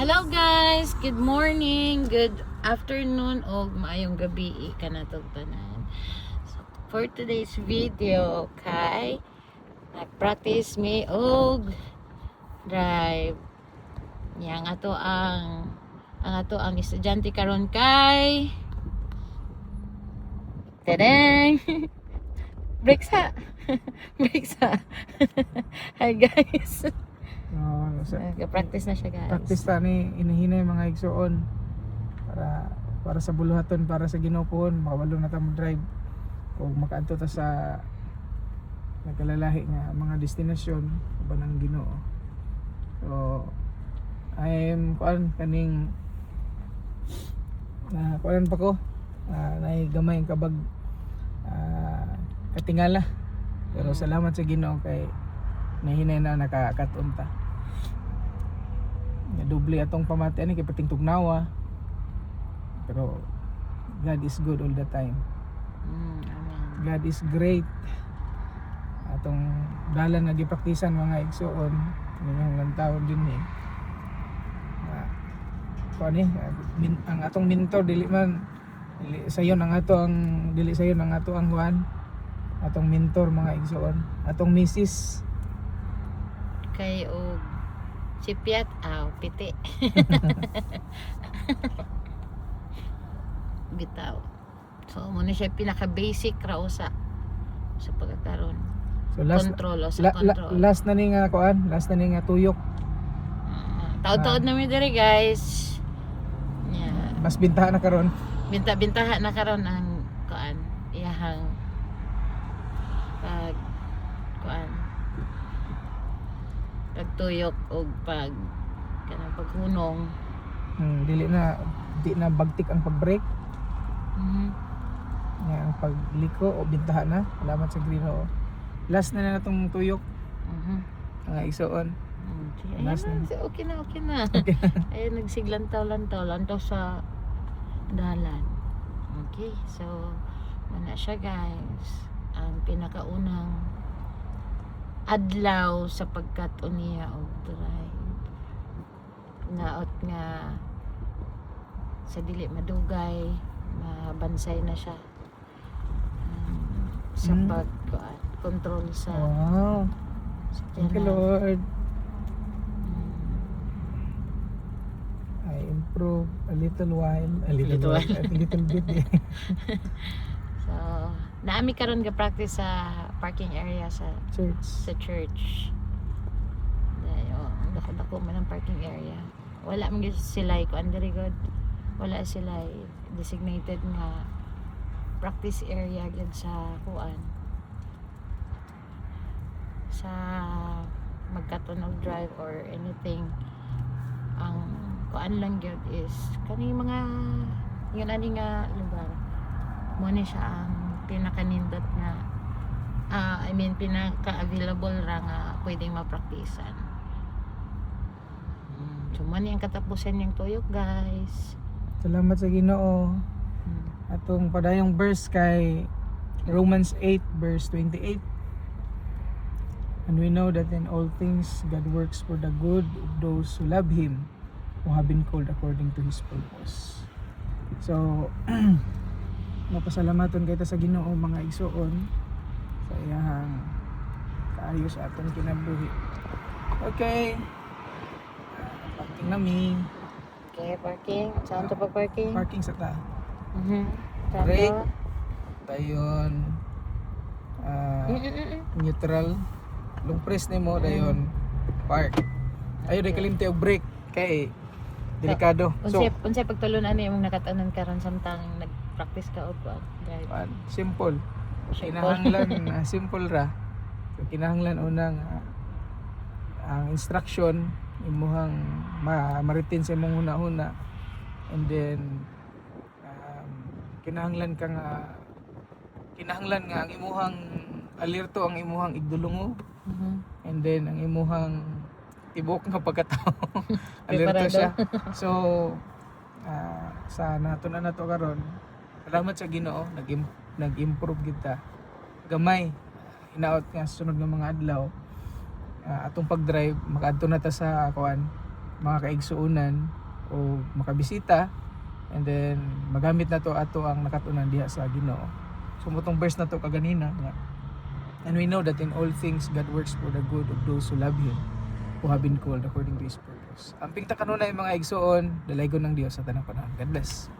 Hello guys, good morning, good afternoon o maayong gabi ka na to tanan. So, for today's video kay nag-practice me og drive. Yang ato ang estudyante karon kay Tadang! Breaks ha! Breaks ha! Hi guys! Practice na siya guys. Practice ta ni inahinay mga igsoon para sa buluhaton, para sa Ginoo, makawalo na ta mo drive o makaadto ta sa nagkalalahi nga mga destinasyon uban ang Ginoo. So I'm kaning kuan pa ko nay gamay ang kabag katingala, pero salamat sa Ginoo kay nahinay na nakakaton ta. Doble atong pamatian kay pating tugnawa, pero God is good all the time. Amen. God is great. Atong dalan nga gipraktisan mga igsoon ngayong lantaw din ni ang atong mentor dili sayon ang ato ang Juan, atong mentor mga igsoon, atong misis Kay og sipiat piti. Bitaw. So muna siya pinaka basic ra usa sa pagkakaroon. so last Control o sa control. last na ni nga tuyok. Taod-taod na mi diri guys. Yeah. Mas bintahan na karon. Binta-bintaha na karon ang kuan iyahang pagtuyok og kanang paghunong. Di na bagtik ang pag-brake. Nga ang pagliko o bintahan na. Salamat sa Ginoo. Last na natong tuyok. Mga igsoon. Last na. Okay na. Ayun, nagsiglantaw-lantaw sa dalan. Okay, so muna siya guys. Ang pinakaunang adlaw sa pagkat-uniya og drive. Naot nga sa dili madugay, mabansay na siya. Sa pag-control sa Wow. Thank you, Lord. I improve a little bit. So, naami karon ga practice sa parking area sa church. Dako man ang parking area. Wala man gyud sila ko very good. Wala sila designated nga practice area gyud sa kuan. Sa magkatunog drive or anything. Ang kuan lang gyud is kani mga yun ani nga lugar. Mo ni siya ang pinakanindot nga pinaka-available ra nga pwedeng mapraktisan. So man ang katapusan yung tuyok guys. Salamat sa Ginoo. Atong padayong verse kay Romans 8 verse 28. And we know that in all things God works for the good of those who love Him, who have been called according to His purpose. So mapasalamaton kita sa Ginoo mga igsoon sa iyang kaayos atong kinabuhi. Okay. Parking nami. Okay, parking. Saan to pa parking? Parking sa ta. Saan Break. to? Dayon neutral. Long press nimo dayon park. Ayo day kalimti og brake kay delikado. So unsay pagtulunan ni imong nakatanon karon samtang nag-practice ka og drive? simple. Kinahanglan simple ra. So kinahanglan unang ang instruction imuhang ma-retain sa imong una-una, and then kinahanglan nga ang imuhang alerto ang imuhang igdulungo, and then ang imuhang tibok nga pagkatao alerto siya. So sa nato karon, salamat sa Ginoo, nag-improve kita gamay hinaot nga sunod nga mga adlaw atong pag-drive makaadto na ta sa kuan mga kaigsuonan o makabisita, and then magamit na to ato ang nakatunan diha sa Ginoo. So motong verse na to kaganina nga, and we know that in all things God works for the good of those who love Him, who have been called according to His purpose. Amping ta kanunay mga igsuon, dalaygon ng Dios sa tanang panahon. God bless.